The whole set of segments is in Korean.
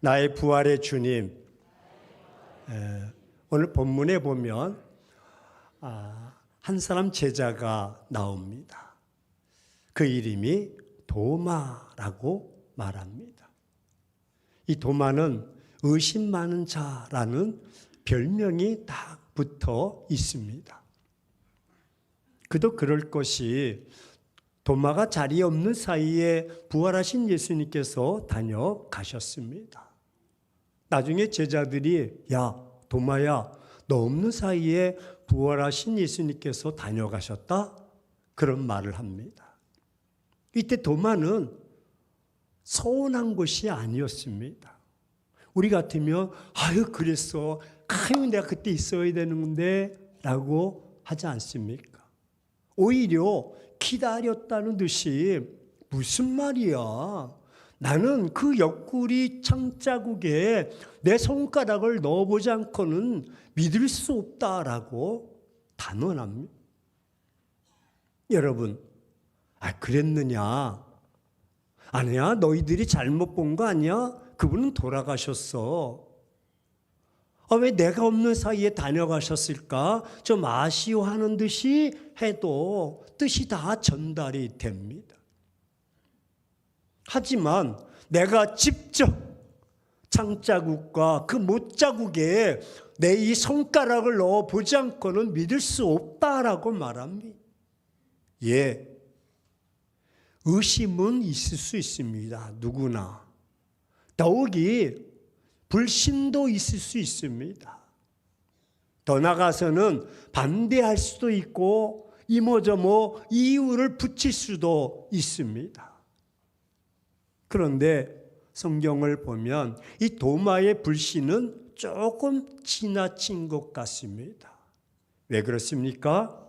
나의 부활의 주님. 오늘 본문에 보면 한 사람 제자가 나옵니다. 그 이름이 도마라고 말합니다. 이 도마는 의심 많은 자라는 별명이 딱 붙어 있습니다. 그도 그럴 것이 도마가 자리 없는 사이에 부활하신 예수님께서 다녀가셨습니다. 나중에 제자들이 야 도마야 너 없는 사이에 부활하신 예수님께서 다녀가셨다? 그런 말을 합니다. 이때 도마는 서운한 것이 아니었습니다. 우리 같으면 아유 그랬어. 아유 내가 그때 있어야 되는데 라고 하지 않습니까? 오히려 기다렸다는 듯이 무슨 말이야? 나는 그 옆구리 창자국에 내 손가락을 넣어보지 않고는 믿을 수 없다라고 단언합니다. 여러분, 그랬느냐? 아니야, 너희들이 잘못 본 거 아니야? 그분은 돌아가셨어. 왜 내가 없는 사이에 다녀가셨을까? 좀 아쉬워하는 듯이 해도 뜻이 다 전달이 됩니다. 하지만 내가 직접 창자국과 그 못자국에 내 이 손가락을 넣어 보지 않고는 믿을 수 없다라고 말합니다. 예, 의심은 있을 수 있습니다. 누구나. 더욱이 불신도 있을 수 있습니다. 더 나아가서는 반대할 수도 있고 이모저모 이유를 붙일 수도 있습니다. 그런데 성경을 보면 이 도마의 불신은 조금 지나친 것 같습니다. 왜 그렇습니까?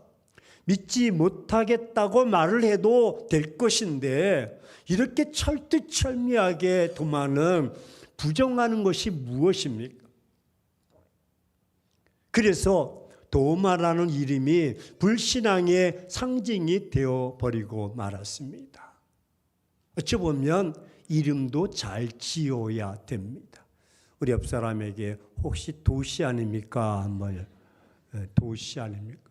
믿지 못하겠다고 말을 해도 될 것인데 이렇게 철두철미하게 도마는 부정하는 것이 무엇입니까? 그래서 도마라는 이름이 불신앙의 상징이 되어버리고 말았습니다. 어찌 보면 이름도 잘 지어야 됩니다. 우리 옆 사람에게 혹시 도시 아닙니까? 한번 도시 아닙니까?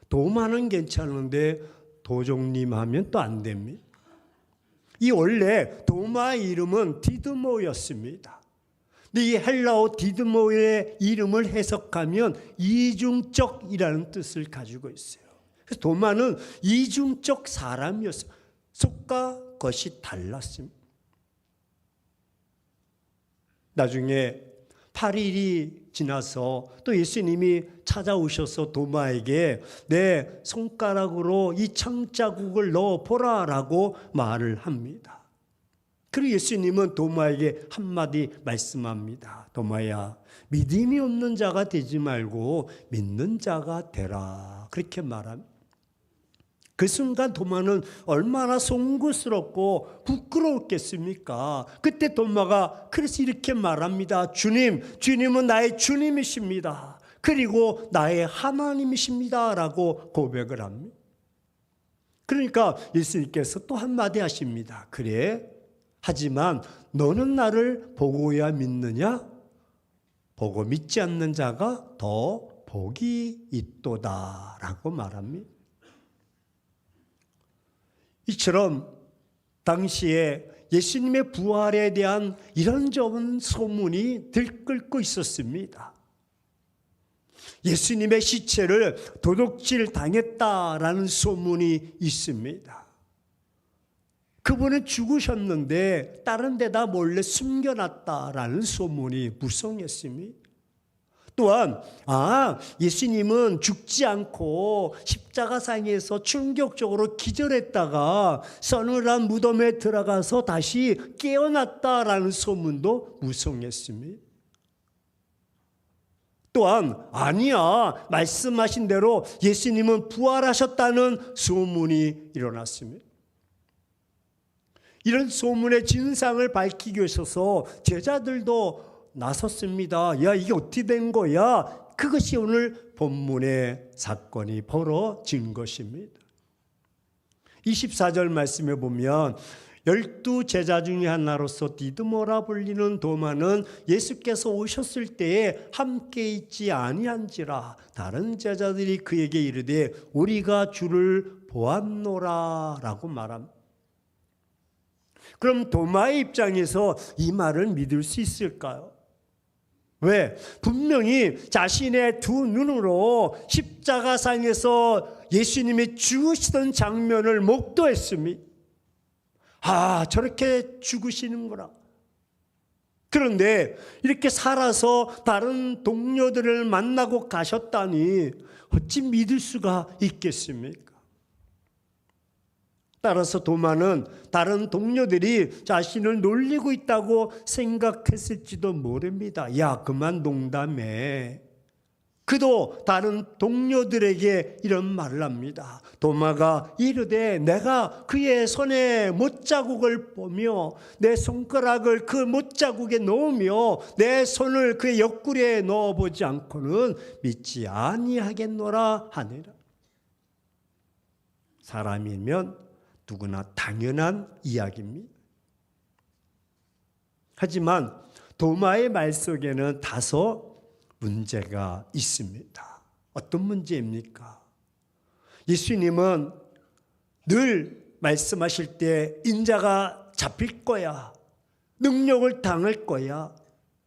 도마는 괜찮은데 도종님 하면 또 안 됩니다. 이 원래 도마의 이름은 디드모였습니다. 근데 이 헬라어 디드모의 이름을 해석하면 이중적이라는 뜻을 가지고 있어요. 그래서 도마는 이중적 사람이었어요. 속과 겉이 달랐습니다. 나중에 8일이 지나서 또 예수님이 찾아오셔서 도마에게 내 손가락으로 이 창자국을 넣어보라라고 말을 합니다. 그리고 예수님은 도마에게 한마디 말씀합니다. 도마야, 믿음이 없는 자가 되지 말고 믿는 자가 되라. 그렇게 말합니다. 그 순간 도마는 얼마나 송구스럽고 부끄러웠겠습니까? 그때 도마가 그래서 이렇게 말합니다. 주님은 나의 주님이십니다. 그리고 나의 하나님이십니다. 라고 고백을 합니다. 그러니까 예수님께서 또 한마디 하십니다. 그래, 하지만 너는 나를 보고야 믿느냐? 보고 믿지 않는 자가 더 복이 있도다. 라고 말합니다. 이처럼 당시에 예수님의 부활에 대한 이런저런 소문이 들끓고 있었습니다. 예수님의 시체를 도둑질 당했다라는 소문이 있습니다. 그분은 죽으셨는데 다른 데다 몰래 숨겨놨다라는 소문이 무성했습니다. 또한 예수님은 죽지 않고 십자가상에서 충격적으로 기절했다가 서늘한 무덤에 들어가서 다시 깨어났다라는 소문도 무성했습니다. 또한 아니야, 말씀하신 대로 예수님은 부활하셨다는 소문이 일어났습니다. 이런 소문의 진상을 밝히기 위해서 제자들도 나섰습니다. 야, 이게 어떻게 된 거야? 그것이 오늘 본문의 사건이 벌어진 것입니다. 24절 말씀에 보면 12 제자 중에 하나로서 디드모라 불리는 도마는 예수께서 오셨을 때에 함께 있지 아니한지라 다른 제자들이 그에게 이르되 우리가 주를 보았노라 라고 말합니다. 그럼 도마의 입장에서 이 말을 믿을 수 있을까요? 왜? 분명히 자신의 두 눈으로 십자가상에서 예수님이 죽으시던 장면을 목도했습니다. 아, 저렇게 죽으시는구나. 그런데 이렇게 살아서 다른 동료들을 만나고 가셨다니 어찌 믿을 수가 있겠습니까? 따라서 도마는 다른 동료들이 자신을 놀리고 있다고 생각했을지도 모릅니다. 야, 그만 농담해. 그도 다른 동료들에게 이런 말을 합니다. 도마가 이르되 내가 그의 손에 못자국을 보며 내 손가락을 그 못자국에 넣으며 내 손을 그의 옆구리에 넣어보지 않고는 믿지 아니하겠노라 하니라. 사람이면 누구나 당연한 이야기입니다. 하지만 도마의 말 속에는 다소 문제가 있습니다. 어떤 문제입니까? 예수님은 늘 말씀하실 때 인자가 잡힐 거야, 능력을 당할 거야,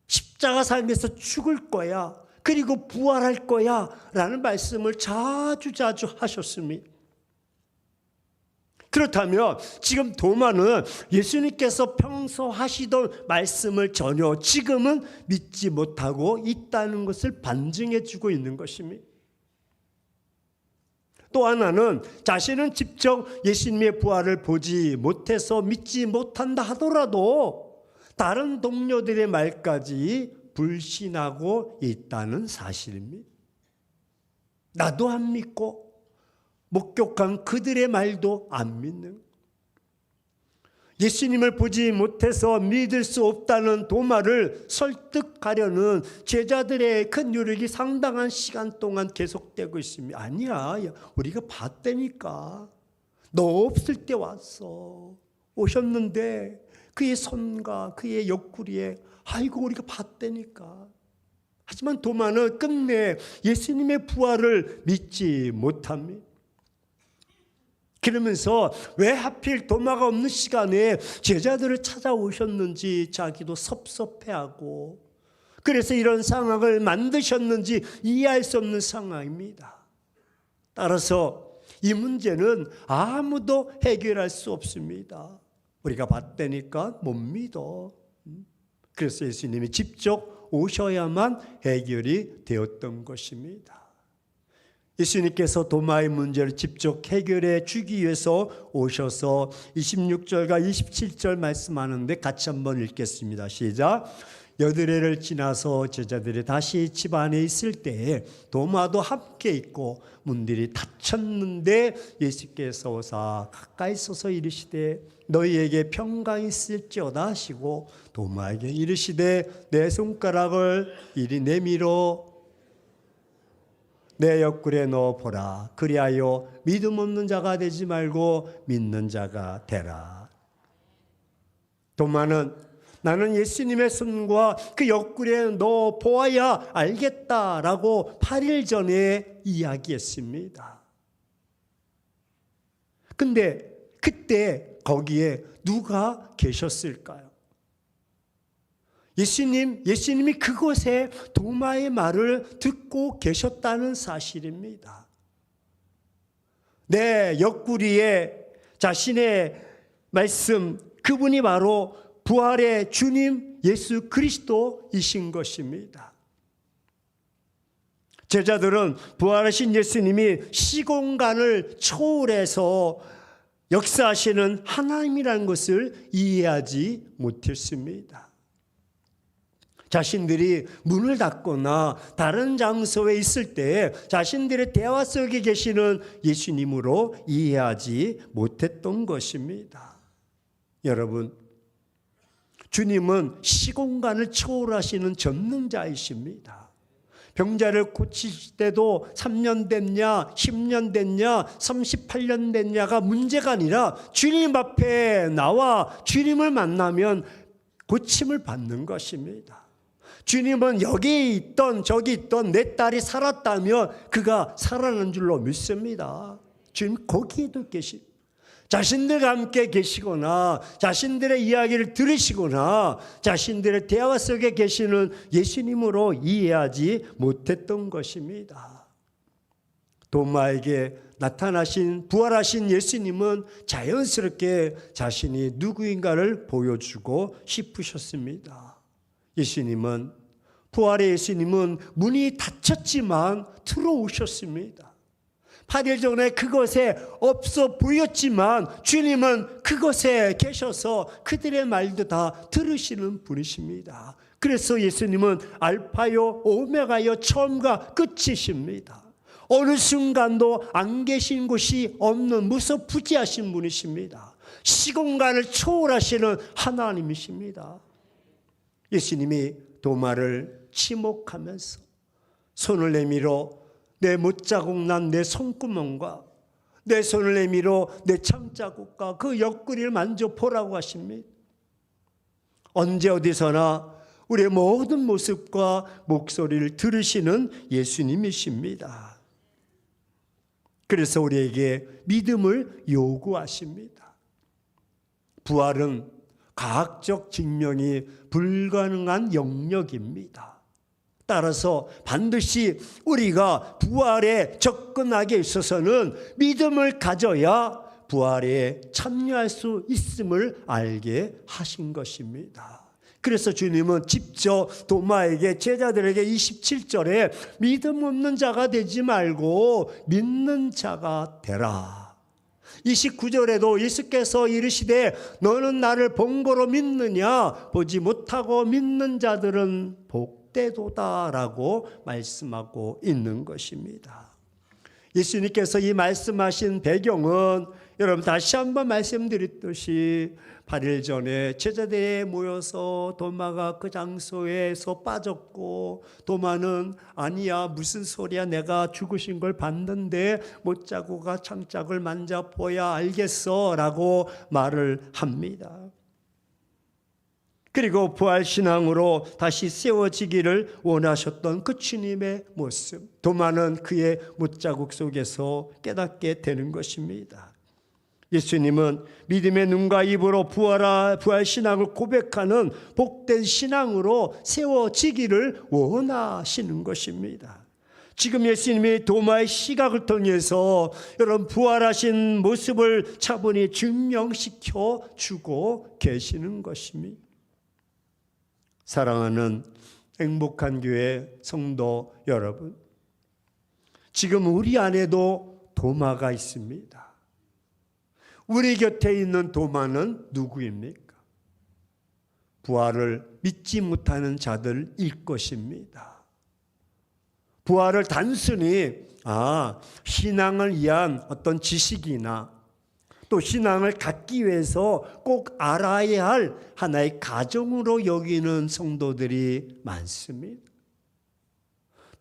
십자가상에서 죽을 거야, 그리고 부활할 거야 라는 말씀을 자주 하셨습니다. 그렇다면 지금 도마는 예수님께서 평소 하시던 말씀을 전혀 지금은 믿지 못하고 있다는 것을 반증해 주고 있는 것입니다. 또 하나는 자신은 직접 예수님의 부활을 보지 못해서 믿지 못한다 하더라도 다른 동료들의 말까지 불신하고 있다는 사실입니다. 나도 안 믿고 목격한 그들의 말도 안 믿는, 예수님을 보지 못해서 믿을 수 없다는 도마를 설득하려는 제자들의 큰 노력이 상당한 시간 동안 계속되고 있습니다. 아니야, 우리가 봤다니까. 너 없을 때 왔어. 오셨는데 그의 손과 그의 옆구리에 아이고 우리가 봤다니까. 하지만 도마는 끝내 예수님의 부활을 믿지 못합니다. 그러면서 왜 하필 도마가 없는 시간에 제자들을 찾아오셨는지 자기도 섭섭해하고, 그래서 이런 상황을 만드셨는지 이해할 수 없는 상황입니다. 따라서 이 문제는 아무도 해결할 수 없습니다. 우리가 봤다니까 못 믿어. 그래서 예수님이 직접 오셔야만 해결이 되었던 것입니다. 예수님께서 도마의 문제를 직접 해결해 주기 위해서 오셔서 26절과 27절 말씀하는데 같이 한번 읽겠습니다. 시작. 여드레를 지나서 제자들이 다시 집 안에 있을 때에 도마도 함께 있고 문들이 닫혔는데 예수께서 오사 가까이 서서 이르시되 너희에게 평강이 있을지어다 하시고 도마에게 이르시되 내 손가락을 이리 내밀어 내 옆구리에 넣어보라. 그리하여 믿음 없는 자가 되지 말고 믿는 자가 되라. 도마는 나는 예수님의 손과 그 옆구리에 넣어보아야 알겠다라고 8일 전에 이야기했습니다. 근데 그때 거기에 누가 계셨을까요? 예수님이 그곳에 도마의 말을 듣고 계셨다는 사실입니다. 내 옆구리에 자신의 말씀, 그분이 바로 부활의 주님 예수 그리스도이신 것입니다. 제자들은 부활하신 예수님이 시공간을 초월해서 역사하시는 하나님이라는 것을 이해하지 못했습니다. 자신들이 문을 닫거나 다른 장소에 있을 때 자신들의 대화 속에 계시는 예수님으로 이해하지 못했던 것입니다. 여러분, 주님은 시공간을 초월하시는 전능자이십니다. 병자를 고치실 때도 3년 됐냐, 10년 됐냐, 38년 됐냐가 문제가 아니라 주님 앞에 나와 주님을 만나면 고침을 받는 것입니다. 주님은 여기 있던 저기 있던 내 딸이 살았다면 그가 살아난 줄로 믿습니다. 주님 거기에도 계십니다. 자신들과 함께 계시거나 자신들의 이야기를 들으시거나 자신들의 대화 속에 계시는 예수님으로 이해하지 못했던 것입니다. 도마에게 나타나신 부활하신 예수님은 자연스럽게 자신이 누구인가를 보여주고 싶으셨습니다. 부활의 예수님은 문이 닫혔지만 들어오셨습니다. 8일 전에 그곳에 없어 보였지만 주님은 그곳에 계셔서 그들의 말도 다 들으시는 분이십니다. 그래서 예수님은 알파요 오메가요 처음과 끝이십니다. 어느 순간도 안 계신 곳이 없는 무소부지하신 분이십니다. 시공간을 초월하시는 하나님이십니다. 예수님이 도마를 지목하면서 손을 내밀어 내 못자국 난 내 손구멍과 내 손을 내밀어 내 창자국과 그 옆구리를 만져보라고 하십니다. 언제 어디서나 우리의 모든 모습과 목소리를 들으시는 예수님이십니다. 그래서 우리에게 믿음을 요구하십니다. 부활은 과학적 증명이 불가능한 영역입니다. 따라서 반드시 우리가 부활에 접근하기 있어서는 믿음을 가져야 부활에 참여할 수 있음을 알게 하신 것입니다. 그래서 주님은 직접 도마에게 제자들에게 27절에 믿음 없는 자가 되지 말고 믿는 자가 되라. 29절에도 예수께서 이르시되 너는 나를 본거로 믿느냐 보지 못하고 믿는 자들은 복되도다라고 말씀하고 있는 것입니다. 예수님께서 이 말씀하신 배경은 여러분 다시 한번 말씀드렸듯이 8일 전에 제자들이 모여서 도마가 그 장소에서 빠졌고 도마는 아니야 무슨 소리야 내가 죽으신 걸 봤는데 못자국과 창짝을 만져봐야 알겠어 라고 말을 합니다. 그리고 부활신앙으로 다시 세워지기를 원하셨던 그 주님의 모습, 도마는 그의 못자국 속에서 깨닫게 되는 것입니다. 예수님은 믿음의 눈과 입으로 부활신앙을 고백하는 복된 신앙으로 세워지기를 원하시는 것입니다. 지금 예수님이 도마의 시각을 통해서 여러분 부활하신 모습을 차분히 증명시켜 주고 계시는 것입니다. 사랑하는 행복한 교회 성도 여러분, 지금 우리 안에도 도마가 있습니다. 우리 곁에 있는 도마는 누구입니까? 부활을 믿지 못하는 자들일 것입니다. 부활을 단순히 신앙을 위한 어떤 지식이나 또 신앙을 갖기 위해서 꼭 알아야 할 하나의 가정으로 여기는 성도들이 많습니다.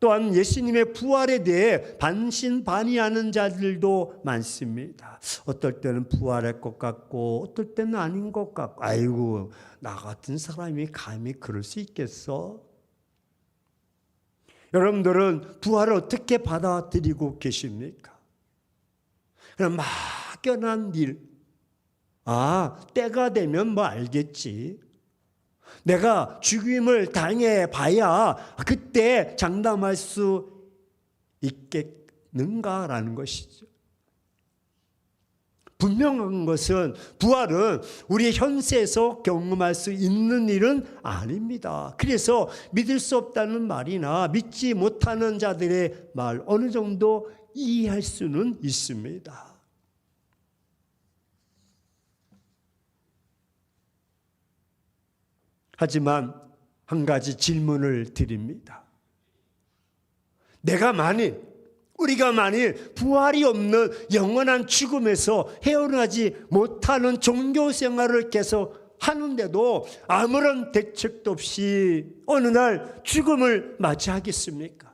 또한 예수님의 부활에 대해 반신반의하는 자들도 많습니다. 어떨 때는 부활할 것 같고 어떨 때는 아닌 것 같고 아이고 나 같은 사람이 감히 그럴 수 있겠어? 여러분들은 부활을 어떻게 받아들이고 계십니까? 그럼 막연한 일, 때가 되면 뭐 알겠지. 내가 죽임을 당해 봐야 그때 장담할 수 있겠는가라는 것이죠. 분명한 것은 부활은 우리의 현세에서 경험할 수 있는 일은 아닙니다. 그래서 믿을 수 없다는 말이나 믿지 못하는 자들의 말 어느 정도 이해할 수는 있습니다. 하지만 한 가지 질문을 드립니다. 우리가 만일 부활이 없는 영원한 죽음에서 헤어나지 못하는 종교 생활을 계속 하는데도 아무런 대책도 없이 어느 날 죽음을 맞이하겠습니까?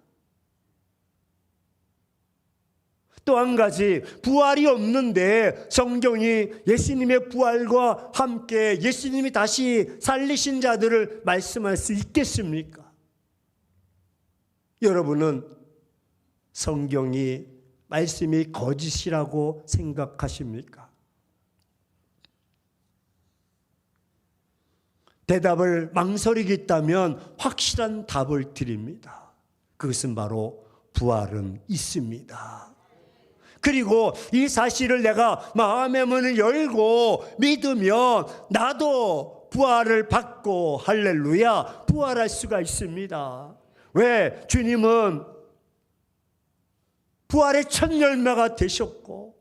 또 한 가지, 부활이 없는데 성경이 예수님의 부활과 함께 예수님이 다시 살리신 자들을 말씀할 수 있겠습니까? 여러분은 성경이 말씀이 거짓이라고 생각하십니까? 대답을 망설이겠다면 확실한 답을 드립니다. 그것은 바로 부활은 있습니다. 그리고 이 사실을 내가 마음의 문을 열고 믿으면 나도 부활을 받고 할렐루야 부활할 수가 있습니다. 왜? 주님은 부활의 첫 열매가 되셨고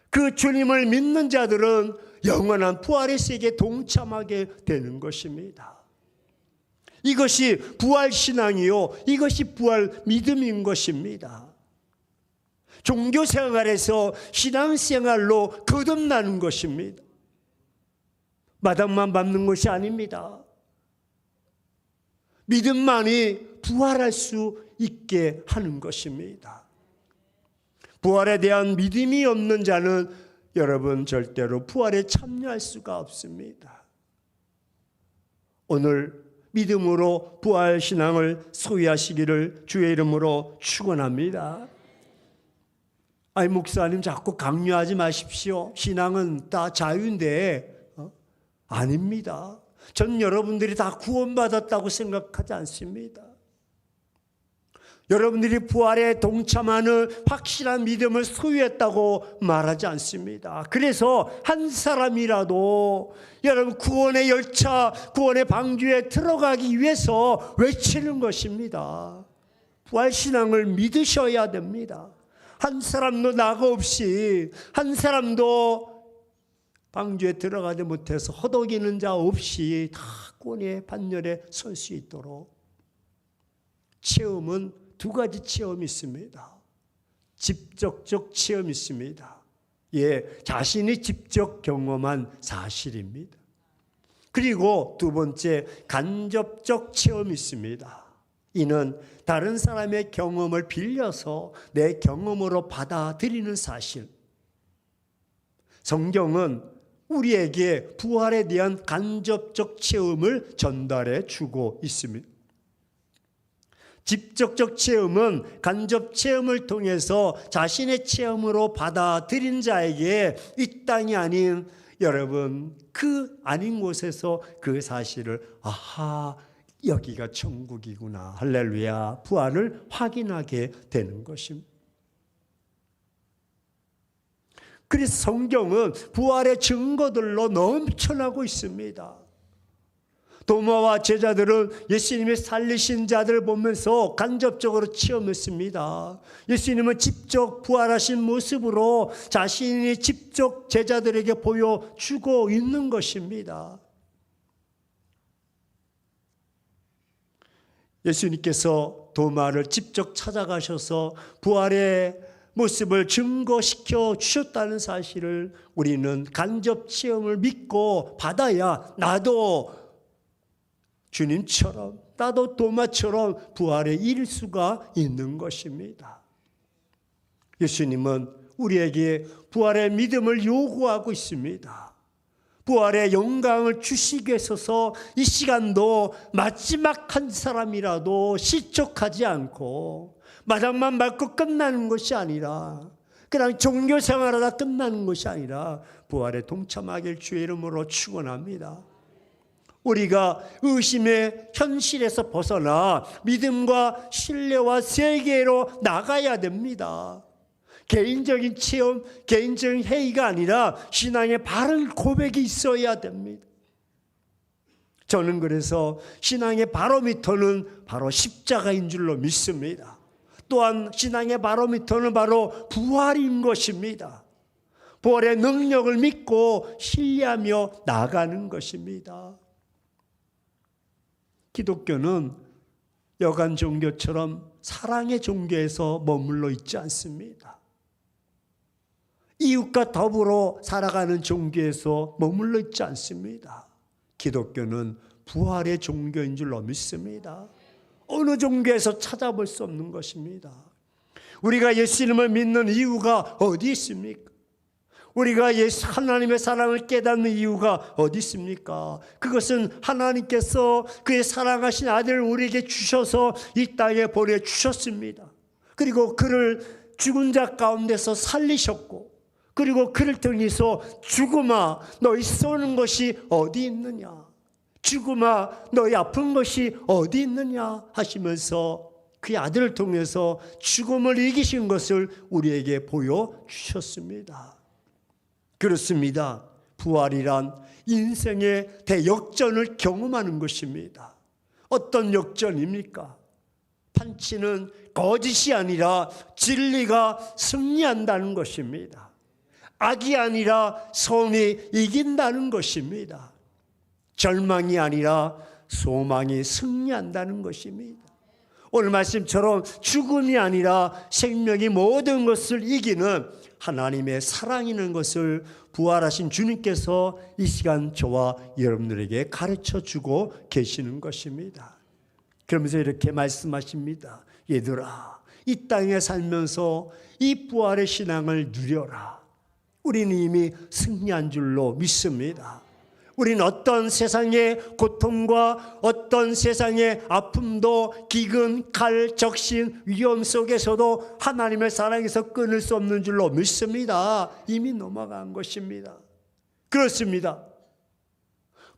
그 주님을 믿는 자들은 영원한 부활의 세계에 동참하게 되는 것입니다. 이것이 부활신앙이요, 이것이 부활 믿음인 것입니다. 종교생활에서 신앙생활로 거듭나는 것입니다. 마당만 밟는 것이 아닙니다. 믿음만이 부활할 수 있게 하는 것입니다. 부활에 대한 믿음이 없는 자는 여러분 절대로 부활에 참여할 수가 없습니다. 오늘 믿음으로 부활신앙을 소유하시기를 주의 이름으로 축원합니다. 아니 목사님 자꾸 강요하지 마십시오. 신앙은 다 자유인데 아닙니다. 전 여러분들이 다 구원받았다고 생각하지 않습니다. 여러분들이 부활에 동참하는 확실한 믿음을 소유했다고 말하지 않습니다. 그래서 한 사람이라도 여러분 구원의 열차, 구원의 방주에 들어가기 위해서 외치는 것입니다. 부활신앙을 믿으셔야 됩니다. 한 사람도 낙오 없이, 한 사람도 방주에 들어가지 못해서 허덕이는 자 없이 다 구원의 반열에 설 수 있도록. 체험은 두 가지 체험이 있습니다. 직접적 체험이 있습니다. 자신이 직접 경험한 사실입니다. 그리고 두 번째, 간접적 체험이 있습니다. 이는 다른 사람의 경험을 빌려서 내 경험으로 받아들이는 사실. 성경은 우리에게 부활에 대한 간접적 체험을 전달해 주고 있습니다. 직접적 체험은 간접 체험을 통해서 자신의 체험으로 받아들인 자에게 이 땅이 아닌 여러분 그 아닌 곳에서 그 사실을 아하 여기가 천국이구나 할렐루야 부활을 확인하게 되는 것입니다. 그래서 성경은 부활의 증거들로 넘쳐나고 있습니다. 도마와 제자들은 예수님이 살리신 자들을 보면서 간접적으로 체험했습니다. 예수님은 직접 부활하신 모습으로 자신이 직접 제자들에게 보여주고 있는 것입니다. 예수님께서 도마를 직접 찾아가셔서 부활의 모습을 증거시켜 주셨다는 사실을 우리는 간접 체험을 믿고 받아야 나도 주님처럼 나도 도마처럼 부활에 이를 수가 있는 것입니다. 예수님은 우리에게 부활의 믿음을 요구하고 있습니다. 부활의 영광을 주시기 위해서 이 시간도 마지막 한 사람이라도 실족하지 않고 마당만 밟고 끝나는 것이 아니라 그냥 종교생활하다 끝나는 것이 아니라 부활에 동참하길 주의 이름으로 축원합니다. 우리가 의심의 현실에서 벗어나 믿음과 신뢰와 세계로 나가야 됩니다. 개인적인 체험, 개인적인 회의가 아니라 신앙의 바른 고백이 있어야 됩니다. 저는 그래서 신앙의 바로미터는 바로 십자가인 줄로 믿습니다. 또한 신앙의 바로미터는 바로 부활인 것입니다. 부활의 능력을 믿고 신뢰하며 나가는 것입니다. 기독교는 여간 종교처럼 사랑의 종교에서 머물러 있지 않습니다. 이웃과 더불어 살아가는 종교에서 머물러 있지 않습니다. 기독교는 부활의 종교인 줄로 믿습니다. 어느 종교에서 찾아볼 수 없는 것입니다. 우리가 예수님을 믿는 이유가 어디 있습니까? 우리가 하나님의 사랑을 깨닫는 이유가 어디 있습니까? 그것은 하나님께서 그의 사랑하신 아들을 우리에게 주셔서 이 땅에 보내주셨습니다. 그리고 그를 죽은 자 가운데서 살리셨고, 그리고 그를 통해서 죽음아 너희 쏘는 것이 어디 있느냐, 죽음아 너희 아픈 것이 어디 있느냐 하시면서 그의 아들을 통해서 죽음을 이기신 것을 우리에게 보여주셨습니다. 그렇습니다. 부활이란 인생의 대역전을 경험하는 것입니다. 어떤 역전입니까? 판치는 거짓이 아니라 진리가 승리한다는 것입니다. 악이 아니라 선이 이긴다는 것입니다. 절망이 아니라 소망이 승리한다는 것입니다. 오늘 말씀처럼 죽음이 아니라 생명이 모든 것을 이기는 하나님의 사랑이라는 것을 부활하신 주님께서 이 시간 저와 여러분들에게 가르쳐주고 계시는 것입니다. 그러면서 이렇게 말씀하십니다. 얘들아, 이 땅에 살면서 이 부활의 신앙을 누려라. 우리는 이미 승리한 줄로 믿습니다. 우리는 어떤 세상의 고통과 어떤 세상의 아픔도 기근, 칼, 적신, 위험 속에서도 하나님의 사랑에서 끊을 수 없는 줄로 믿습니다. 이미 넘어간 것입니다. 그렇습니다.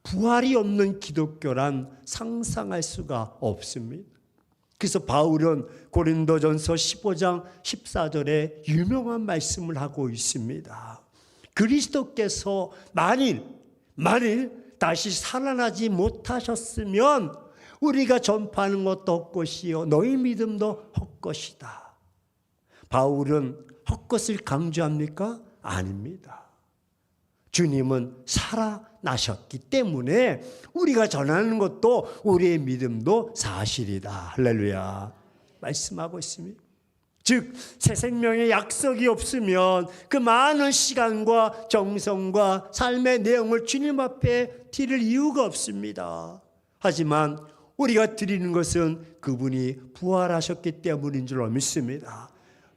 부활이 없는 기독교란 상상할 수가 없습니다. 그래서 바울은 고린도전서 15장 14절에 유명한 말씀을 하고 있습니다. 그리스도께서 만일 다시 살아나지 못하셨으면 우리가 전파하는 것도 헛것이요 너희 믿음도 헛것이다. 바울은 헛것을 강조합니까? 아닙니다. 주님은 살아나셨기 때문에 우리가 전하는 것도 우리의 믿음도 사실이다. 할렐루야 말씀하고 있습니다. 즉 새 생명의 약속이 없으면 그 많은 시간과 정성과 삶의 내용을 주님 앞에 드릴 이유가 없습니다. 하지만 우리가 드리는 것은 그분이 부활하셨기 때문인 줄로 믿습니다.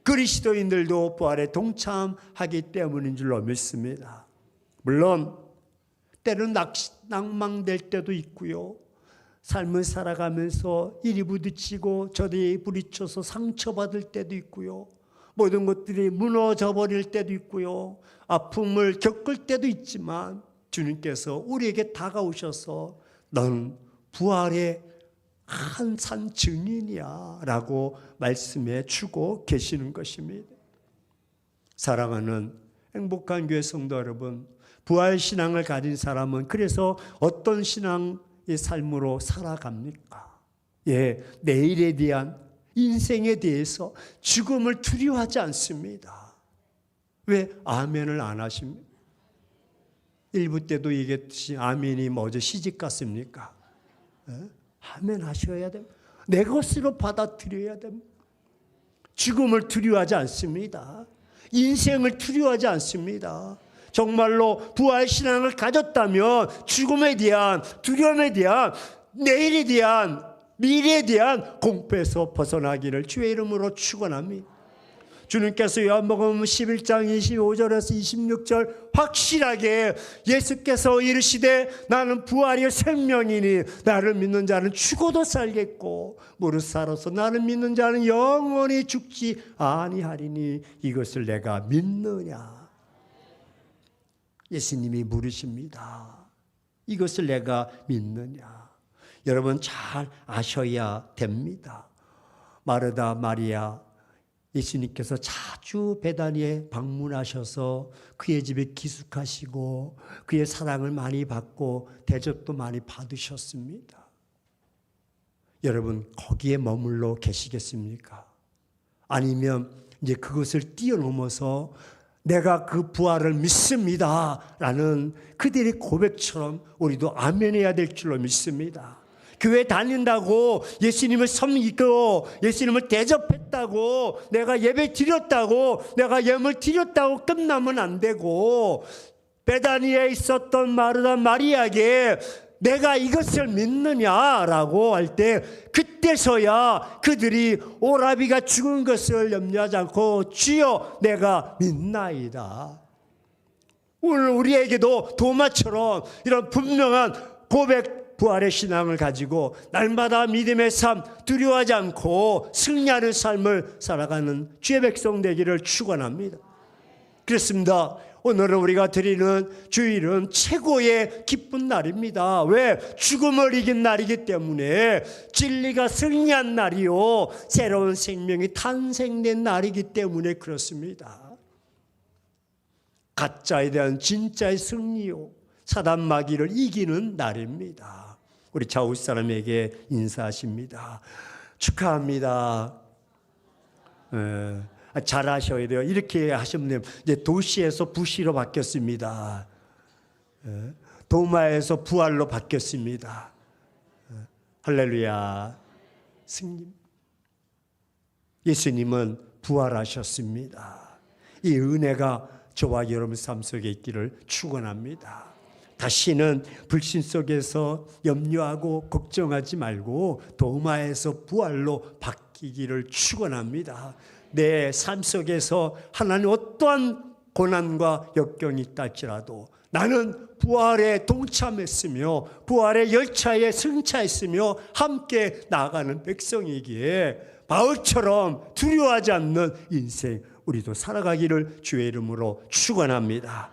그리스도인들도 부활에 동참하기 때문인 줄로 믿습니다. 물론 때로는 낭망될 때도 있고요. 삶을 살아가면서 이리 부딪히고 저리 부딪혀서 상처받을 때도 있고요. 모든 것들이 무너져 버릴 때도 있고요. 아픔을 겪을 때도 있지만 주님께서 우리에게 다가오셔서 너는 부활의 한산 증인이야 라고 말씀해 주고 계시는 것입니다. 사랑하는 행복한 교회 성도 여러분, 부활신앙을 가진 사람은 그래서 어떤 신앙의 삶으로 살아갑니까? 내일에 대한 인생에 대해서 죽음을 두려워하지 않습니다. 왜 아멘을 안 하십니까? 일부 때도 얘기했듯이 아멘이 어제 시집 갔습니까? 아멘 하셔야 됩니다. 내 것으로 받아들여야 됩니다. 죽음을 두려워하지 않습니다. 인생을 두려워하지 않습니다. 정말로 부활신앙을 가졌다면 죽음에 대한 두려움에 대한 내일에 대한 미래에 대한 공포에서 벗어나기를 주의 이름으로 축원합니다. 주님께서 요한복음 11장 25절에서 26절 확실하게 예수께서 이르시되 나는 부활이요 생명이니 나를 믿는 자는 죽어도 살겠고 무릇 살아서 나를 믿는 자는 영원히 죽지 아니하리니 이것을 내가 믿느냐. 예수님이 물으십니다. 이것을 내가 믿느냐. 여러분 잘 아셔야 됩니다. 마르다 마리아 예수님께서 자주 베다니에 방문하셔서 그의 집에 기숙하시고 그의 사랑을 많이 받고 대접도 많이 받으셨습니다. 여러분 거기에 머물러 계시겠습니까? 아니면 이제 그것을 뛰어넘어서 내가 그 부활을 믿습니다 라는 그들의 고백처럼 우리도 아멘해야 될 줄로 믿습니다. 교회 다닌다고 예수님을 섬기고 예수님을 대접했다고 내가 예배 드렸다고 내가 예물 드렸다고 끝나면 안 되고 베다니에 있었던 마르다 마리아에게 내가 이것을 믿느냐라고 할 때 그때서야 그들이 오라비가 죽은 것을 염려하지 않고 주여 내가 믿나이다. 오늘 우리에게도 도마처럼 이런 분명한 고백 부활의 신앙을 가지고 날마다 믿음의 삶 두려워하지 않고 승리하는 삶을 살아가는 주의 백성 되기를 축원합니다. 그렇습니다. 오늘은 우리가 드리는 주일은 최고의 기쁜 날입니다. 왜? 죽음을 이긴 날이기 때문에 진리가 승리한 날이요 새로운 생명이 탄생된 날이기 때문에 그렇습니다. 가짜에 대한 진짜의 승리요 사단 마귀를 이기는 날입니다. 우리 좌우 사람에게 인사하십니다. 축하합니다. 잘하셔야 돼요. 이렇게 하시면 이제 도시에서 부시로 바뀌었습니다. 도마에서 부활로 바뀌었습니다. 할렐루야. 승리. 예수님은 부활하셨습니다. 이 은혜가 저와 여러분 삶 속에 있기를 축원합니다. 다시는 불신 속에서 염려하고 걱정하지 말고 도마에서 부활로 바뀌기를 축원합니다. 내 삶 속에서 하나님 어떠한 고난과 역경이 있다 할지라도 나는 부활에 동참했으며 부활의 열차에 승차했으며 함께 나아가는 백성이기에 바울처럼 두려워하지 않는 인생 우리도 살아가기를 주의 이름으로 축원합니다.